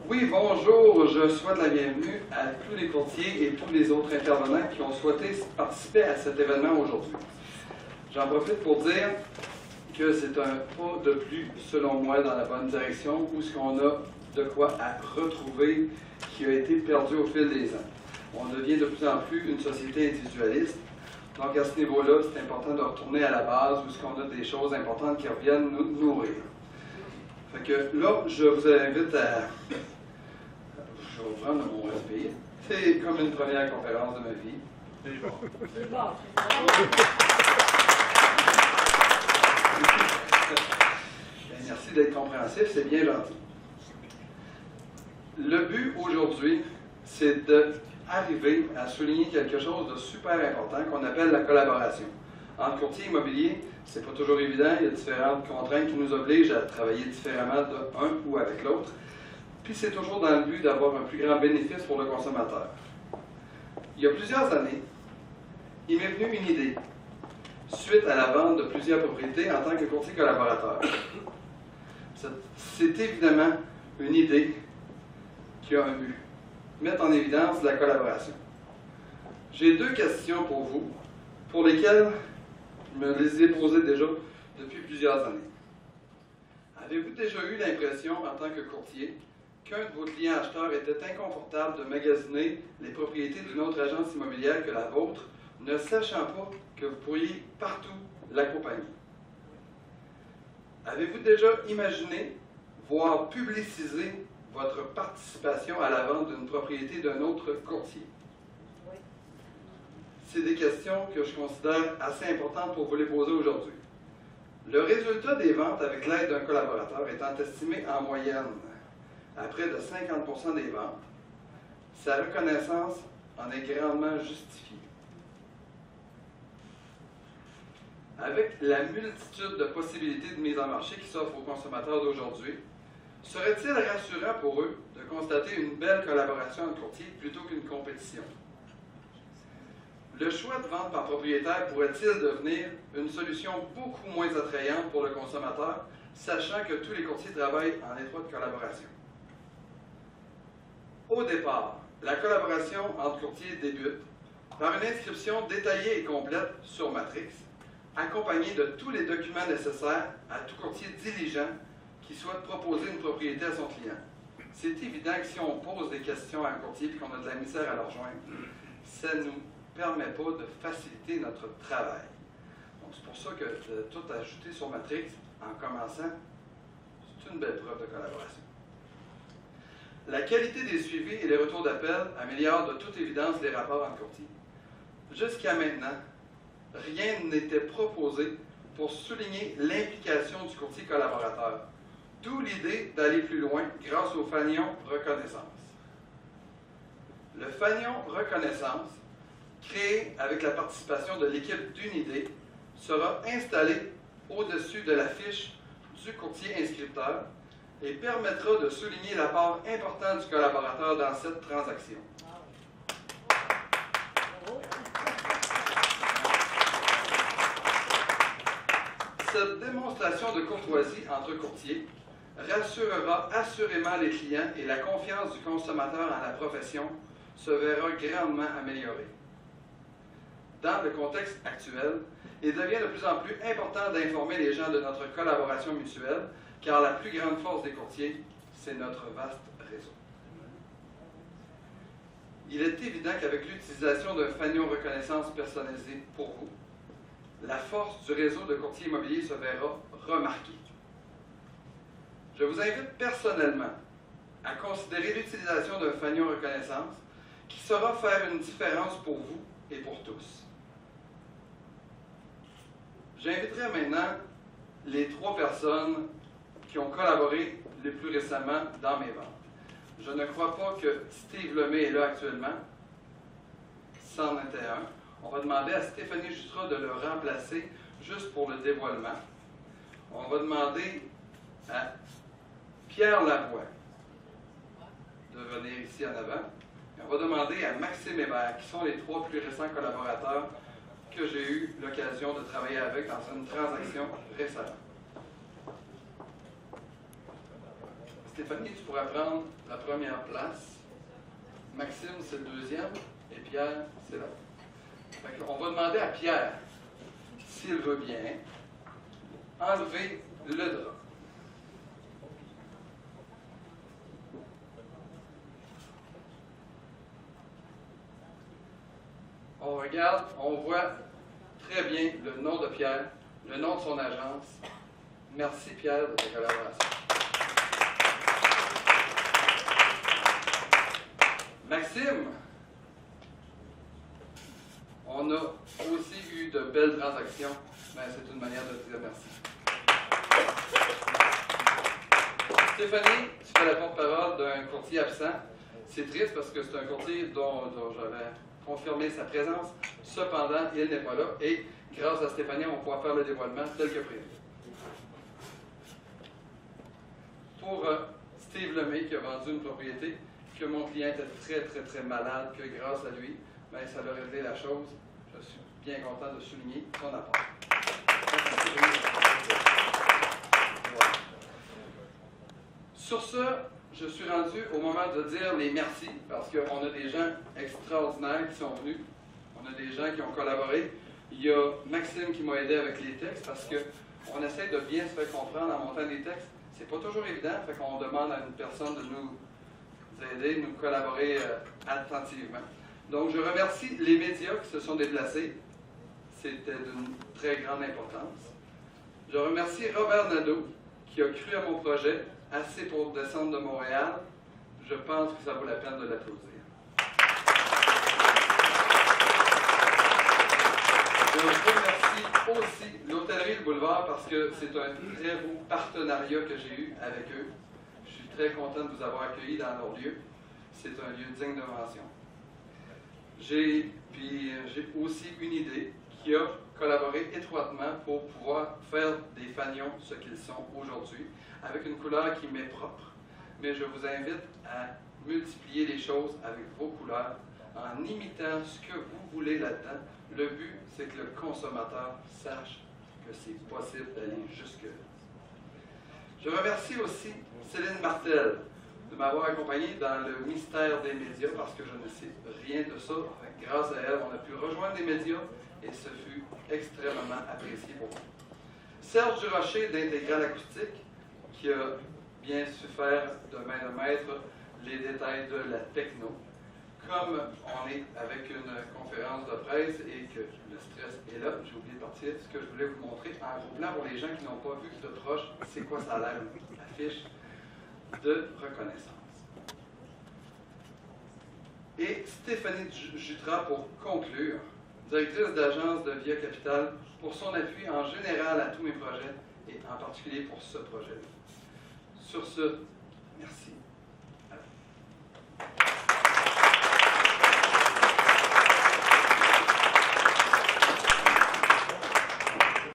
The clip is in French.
Oui, bonjour. Je souhaite la bienvenue à tous les courtiers et tous les autres intervenants qui ont souhaité participer à cet événement aujourd'hui. J'en profite pour dire que c'est un pas de plus, selon moi, dans la bonne direction, où ce qu'on a de quoi à retrouver qui a été perdu au fil des ans. On devient de plus en plus une société individualiste. Donc, à ce niveau-là, c'est important de retourner à la base où ce qu'on a des choses importantes qui reviennent nous nourrir. Fait que là, je vous invite à... Je vais prendre mon respire. C'est comme une première conférence de ma vie. C'est bon. C'est bon. Merci d'être compréhensif, c'est bien gentil. Le but aujourd'hui, c'est d'arriver à souligner quelque chose de super important qu'on appelle la collaboration. Entre courtier immobilier, c'est pas toujours évident, il y a différentes contraintes qui nous obligent à travailler différemment d'un ou avec l'autre. Puis c'est toujours dans le but d'avoir un plus grand bénéfice pour le consommateur. Il y a plusieurs années, il m'est venu une idée, suite à la vente de plusieurs propriétés en tant que courtier collaborateur. C'est évidemment une idée qui a un but, mettre en évidence la collaboration. J'ai deux questions pour vous, pour lesquelles je me les ai posées déjà depuis plusieurs années. Avez-vous déjà eu l'impression, en tant que courtier, qu'un de vos clients acheteurs était inconfortable de magasiner les propriétés d'une autre agence immobilière que la vôtre, ne sachant pas que vous pourriez partout l'accompagner? Avez-vous déjà imaginé, voire publicisé votre participation à la vente d'une propriété d'un autre courtier? Oui. C'est des questions que je considère assez importantes pour vous les poser aujourd'hui. Le résultat des ventes avec l'aide d'un collaborateur étant estimé en moyenne à près de 50% des ventes, sa reconnaissance en est grandement justifiée. Avec la multitude de possibilités de mise en marché qui s'offrent aux consommateurs d'aujourd'hui, serait-il rassurant pour eux de constater une belle collaboration entre courtiers plutôt qu'une compétition? Le choix de vente par propriétaire pourrait-il devenir une solution beaucoup moins attrayante pour le consommateur, sachant que tous les courtiers travaillent en étroite collaboration? Au départ, la collaboration entre courtiers débute par une inscription détaillée et complète sur Matrix, accompagnée de tous les documents nécessaires à tout courtier diligent qui souhaite proposer une propriété à son client. C'est évident que si on pose des questions à un courtier et qu'on a de la misère à le rejoindre, ça ne nous permet pas de faciliter notre travail. Donc c'est pour ça que de tout ajouter sur Matrix en commençant, c'est une belle preuve de collaboration. La qualité des suivis et les retours d'appel améliorent de toute évidence les rapports entre courtiers. Jusqu'à maintenant, rien n'était proposé pour souligner l'implication du courtier collaborateur, d'où l'idée d'aller plus loin grâce au fanion reconnaissance. Le fanion reconnaissance, créé avec la participation de l'équipe d'Unidé, sera installé au-dessus de la fiche du courtier inscripteur et permettra de souligner l'apport important du collaborateur dans cette transaction. Cette démonstration de courtoisie entre courtiers rassurera assurément les clients et la confiance du consommateur en la profession se verra grandement améliorée. Dans le contexte actuel, il devient de plus en plus important d'informer les gens de notre collaboration mutuelle, car la plus grande force des courtiers, c'est notre vaste réseau. Il est évident qu'avec l'utilisation d'un fanion reconnaissance personnalisé pour vous, la force du réseau de courtiers immobiliers se verra remarquée. Je vous invite personnellement à considérer l'utilisation d'un fanion reconnaissance qui saura faire une différence pour vous et pour tous. J'inviterai maintenant les 3 personnes qui ont collaboré le plus récemment dans mes ventes. Je ne crois pas que Steve Lemay est là actuellement. C'en était un. On va demander à Stéphanie Jutras de le remplacer juste pour le dévoilement. On va demander à Pierre Lavoie de venir ici en avant. Et on va demander à Maxime Hébert, qui sont les 3 plus récents collaborateurs que j'ai eu l'occasion de travailler avec dans une transaction récemment. Stéphanie, tu pourrais prendre la première place. Maxime, c'est le deuxième. Et Pierre, c'est l'autre. On va demander à Pierre, s'il veut bien, enlever le drap. On regarde, on voit très bien le nom de Pierre, le nom de son agence. Merci Pierre de ta collaboration. Maxime, on a aussi eu de belles transactions, mais c'est une manière de te dire merci. Stéphanie, tu fais la porte-parole d'un courtier absent. C'est triste parce que c'est un courtier dont j'avais confirmé sa présence. Cependant, il n'est pas là et grâce à Stéphanie, on pourra faire le dévoilement tel que prévu. Pour Steve Lemay qui a vendu une propriété, que mon client était très malade, que grâce à lui, bien, ça a réglé la chose. Je suis bien content de souligner son apport. Sur ce, je suis rendu au moment de dire les merci, parce qu'on a des gens extraordinaires qui sont venus. On a des gens qui ont collaboré. Il y a Maxime qui m'a aidé avec les textes, parce qu'on essaie de bien se faire comprendre en montant des textes. C'est pas toujours évident, fait qu'on demande à une personne de nous aider, nous collaborer attentivement. Donc, je remercie les médias qui se sont déplacés. C'était d'une très grande importance. Je remercie Robert Nadeau, qui a cru à mon projet, assez pour descendre de Montréal. Je pense que ça vaut la peine de l'applaudir. Je remercie aussi l'Hôtellerie Le Boulevard parce que c'est un très beau partenariat que j'ai eu avec eux. Je suis très content de vous avoir accueillis dans leur lieu. C'est un lieu digne de mention. J'ai aussi une idée qui a collaboré étroitement pour pouvoir faire des fanions ce qu'ils sont aujourd'hui, avec une couleur qui m'est propre. Mais je vous invite à multiplier les choses avec vos couleurs en imitant ce que vous voulez là-dedans. Le but, c'est que le consommateur sache que c'est possible d'aller jusque-là. Je remercie aussi Céline Martel de m'avoir accompagné dans le mystère des médias parce que je ne sais rien de ça. Grâce à elle, on a pu rejoindre les médias et ce fut extrêmement apprécié pour moi. Serge Durocher d'Intégral Acoustique qui a bien su faire de main de maître les détails de la techno. Comme on est avec une conférence de presse et que le stress est là, j'ai oublié de partir. Ce que je voulais vous montrer en gros plan pour les gens qui n'ont pas vu de proche, c'est quoi ça a l'air, une affiche de reconnaissance. Et Stéphanie Jutras, pour conclure, directrice d'agence de Via Capital, pour son appui en général à tous mes projets et en particulier pour ce projet-là. Sur ce, merci.